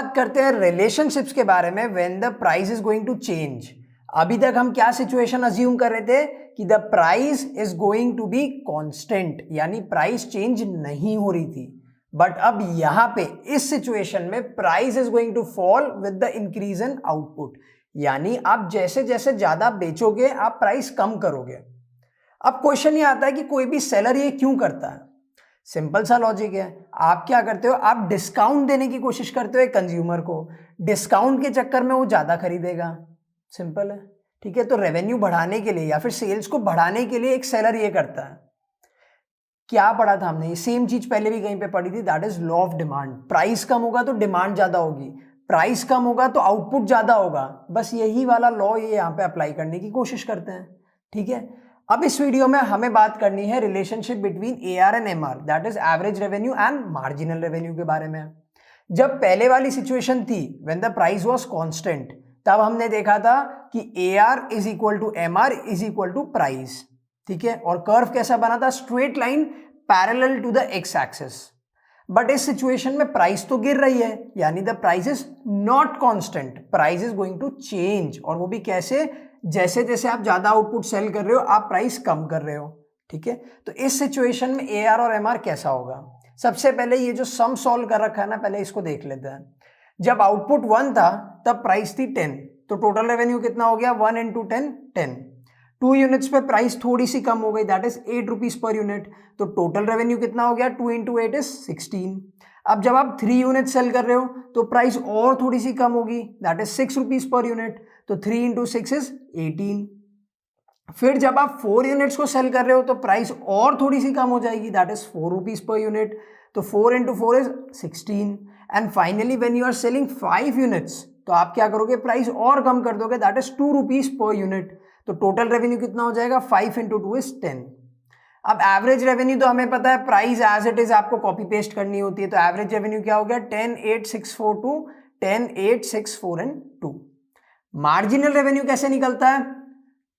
बात करते हैं रिलेशनशिप्स के बारे में when the price is going to change. अभी तक हम क्या सिचुएशन अज्यूम कर रहे थे कि the price is going to be constant, यानी प्राइस चेंज नहीं हो रही थी। बट अब यहां पे इस सिचुएशन में price is going to fall with the increase in output, यानी आप जैसे जैसे ज्यादा बेचोगे आप प्राइस कम करोगे। अब क्वेश्चन ये आता है कि कोई भी सेलर ये क्यों करता है। सिंपल सा लॉजिक है, आप क्या करते हो, आप डिस्काउंट देने की कोशिश करते हो एक कंज्यूमर को, डिस्काउंट के चक्कर में वो ज्यादा खरीदेगा। सिंपल है, ठीक है। तो रेवेन्यू बढ़ाने के लिए या फिर सेल्स को बढ़ाने के लिए एक सेलर ये करता है। क्या पढ़ा था हमने, ये सेम चीज पहले भी कहीं पे पढ़ी थी, that is law of demand. Price कम होगा तो डिमांड ज्यादा होगी, प्राइस कम होगा तो आउटपुट ज्यादा होगा। बस यही वाला लॉ ये यहाँ पे अप्लाई करने की कोशिश करते हैं, ठीक है। अब इस वीडियो में हमें बात करनी है relationship between AR and MR, that is average revenue and marginal revenue के बारे में। जब पहले वाली सिचुएशन थी when the price was constant, तब हमने देखा था कि AR is equal to MR is equal to price, ठीक है। और कर्व कैसा बना था, straight line parallel to the X axis. But इस सिचुएशन में प्राइस तो गिर रही है, यानी the price is not constant, price is going to change. और वो भी कैसे, जैसे जैसे आप ज्यादा आउटपुट सेल कर रहे हो आप प्राइस कम कर रहे हो, ठीक है। तो इस सिचुएशन में AR और MR कैसा होगा। सबसे पहले ये जो सम सॉल्व कर रखा है ना, पहले इसको देख लेते हैं। जब आउटपुट 1 था तब प्राइस थी 10, तो टोटल रेवेन्यू कितना हो गया, 1 इंटू 10 10। 2 यूनिट्स पे प्राइस थोड़ी सी कम हो गई, that is 8 rupees per unit, तो टोटल रेवेन्यू कितना हो गया, 2 इंटू 8 इज 16। अब जब आप 3 यूनिट सेल कर रहे हो तो प्राइस और थोड़ी सी कम होगी, that is 6 rupees per unit, तो 3 इंटू 6 इज 18। फिर जब आप 4 यूनिट्स को सेल कर रहे हो तो प्राइस और थोड़ी सी कम हो जाएगी, that is 4 rupees per unit, तो 4 into 4 is 16। And finally when you are selling 5 units तो आप क्या करोगे, प्राइस और कम कर दोगे, that is 2 rupees per unit, तो टोटल रेवेन्यू कितना हो जाएगा, 5 इंटू 2 इज 10। अब एवरेज रेवेन्यू तो हमें पता है, प्राइस एज इट इज आपको कॉपी पेस्ट करनी होती है, तो एवरेज रेवेन्यू क्या हो गया, 10,8,642, 10,8,6,4 एंड 2। मार्जिनल रेवेन्यू कैसे निकलता है,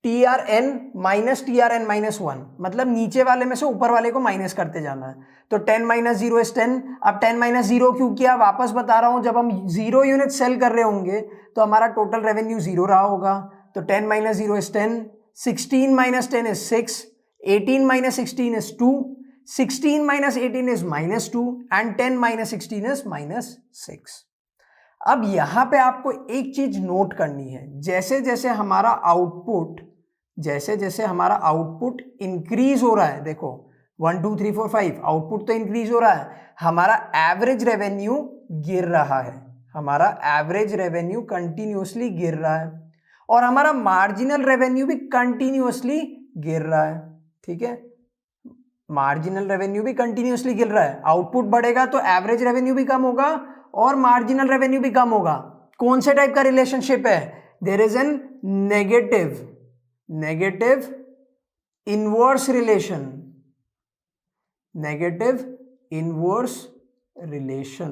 TRN माइनस TRN माइनस 1, मतलब नीचे वाले में से ऊपर वाले को माइनस करते जाना है। तो 10 माइनस 0 इज 10। अब 10 माइनस 0 क्यों किया, वापस बता रहा हूं, जब हम 0 यूनिट सेल कर रहे होंगे तो हमारा टोटल रेवेन्यू 0 रहा होगा, तो 10 minus 0 is 10, 16 minus 10 is 6, 18 minus 16 is 2, 16 minus 18 is minus 2 and 10 minus 16 is minus 6। अब यहां पे आपको एक चीज नोट करनी है, जैसे जैसे हमारा आउटपुट इंक्रीज हो रहा है, देखो 1 2 3 4 5 आउटपुट तो इंक्रीज हो रहा है, हमारा एवरेज रेवेन्यू गिर रहा है, हमारा एवरेज रेवेन्यू कंटिन्यूअसली गिर रहा है, और हमारा मार्जिनल रेवेन्यू भी कंटिन्यूअसली गिर रहा है, ठीक है। मार्जिनल रेवेन्यू भी कंटिन्यूअसली गिर रहा है, आउटपुट बढ़ेगा तो एवरेज रेवेन्यू भी कम होगा और मार्जिनल रेवेन्यू भी कम होगा। कौन से टाइप का रिलेशनशिप है, there is an negative inverse relation.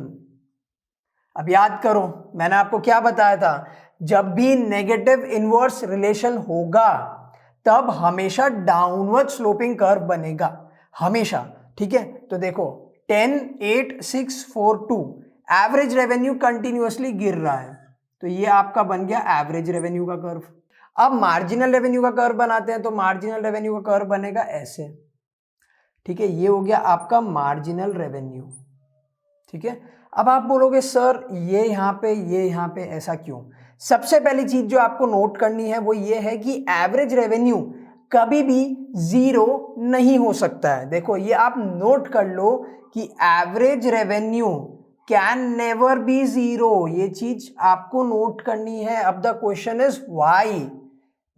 अब याद करो मैंने आपको क्या बताया था, जब भी नेगेटिव इनवर्स रिलेशन होगा तब हमेशा डाउनवर्ड स्लोपिंग कर्व बनेगा, हमेशा, ठीक है। तो देखो 10 8 6 4 2 एवरेज रेवेन्यू कंटिन्यूअसली गिर रहा है, तो ये आपका बन गया एवरेज रेवेन्यू का कर्व। अब मार्जिनल रेवेन्यू का कर्व बनाते हैं, तो मार्जिनल रेवेन्यू का कर्व बनेगा ऐसे, ठीक है। ये हो गया आपका मार्जिनल रेवेन्यू, ठीक है। अब आप बोलोगे सर ये यहाँ पे ऐसा क्यों। सबसे पहली चीज जो आपको नोट करनी है वो ये है कि एवरेज रेवेन्यू कभी भी 0 नहीं हो सकता है। देखो ये आप नोट कर लो कि average revenue can never be 0, ये चीज आपको नोट करनी है। अब द क्वेश्चन इज व्हाई।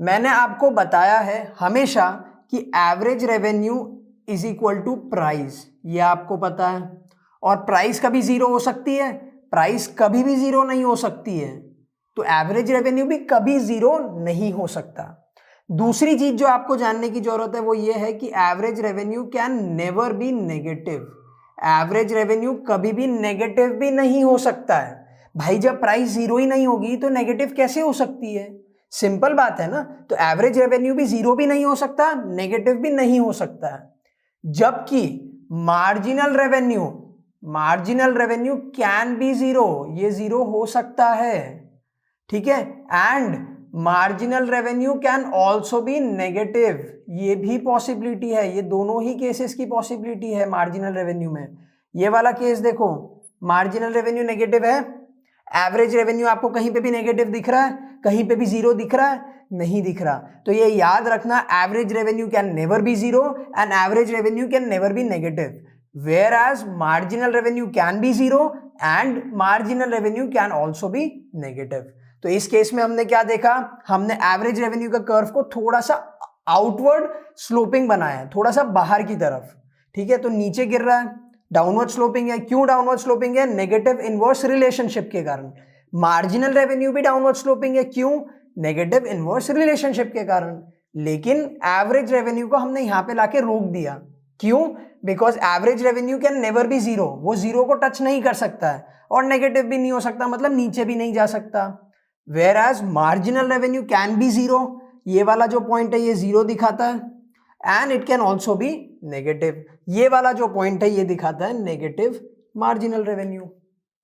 मैंने आपको बताया है हमेशा कि average revenue is equal to price, ये आपको पता है, और प्राइस कभी 0 हो सकती है, प्राइस कभी भी 0 नहीं हो सकती है, तो एवरेज रेवेन्यू भी कभी 0 नहीं हो सकता। दूसरी चीज जो आपको जानने की जरूरत है वो ये है कि average revenue can never be negative, average revenue कभी भी नेगेटिव भी नहीं हो सकता है। भाई जब प्राइस 0 ही नहीं होगी तो नेगेटिव कैसे हो सकती है, सिंपल बात है ना। तो एवरेज रेवेन्यू भी 0 भी नहीं हो सकता, नेगेटिव भी नहीं हो सकता है। जबकि marginal marginal revenue can be zero, ये जीरो हो सकता है, ठीक है, and marginal revenue can also be negative, ये भी पॉसिबिलिटी है, ये दोनों ही केसेस की पॉसिबिलिटी है मार्जिनल रेवेन्यू में। ये वाला केस देखो, मार्जिनल रेवेन्यू नेगेटिव है, एवरेज रेवेन्यू आपको कहीं पे भी नेगेटिव दिख रहा है, कहीं पे भी जीरो दिख रहा है, नहीं दिख रहा। तो ये याद रखना, average revenue can never be zero and average revenue can never be negative, whereas marginal revenue can be zero and marginal revenue can also be negative। तो इस केस में हमने क्या देखा, हमने एवरेज रेवेन्यू का कर्व को थोड़ा सा आउटवर्ड स्लोपिंग बनाया है, थोड़ा सा बाहर की तरफ, ठीक है, तो नीचे गिर रहा है, डाउनवर्ड स्लोपिंग है। क्यों डाउनवर्ड स्लोपिंग है? नेगेटिव इनवर्स रिलेशनशिप के कारण। मार्जिनल रेवेन्यू भी डाउनवर्ड स्लोपिंग है, क्यों? नेगेटिव इनवर्स रिलेशनशिप के कारण। लेकिन एवरेज रेवेन्यू को हमने यहां पे लाके रोक दिया, क्यों? Because average revenue can never be zero, वो जीरो को टच नहीं कर सकता है और नेगेटिव भी नहीं हो सकता, मतलब नीचे भी नहीं जा सकता। Whereas marginal revenue can be zero, ये वाला जो पॉइंट है ये जीरो दिखाता है, and it can also be negative, ये वाला जो पॉइंट है ये दिखाता है नेगेटिव मार्जिनल रेवेन्यू।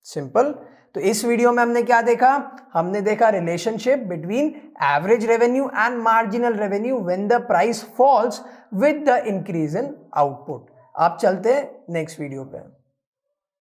सिंपल। तो इस वीडियो में हमने क्या देखा? हमने देखा relationship between average revenue and marginal revenue when the price falls with the increase in output. आप चलते हैं नेक्स्ट वीडियो पे।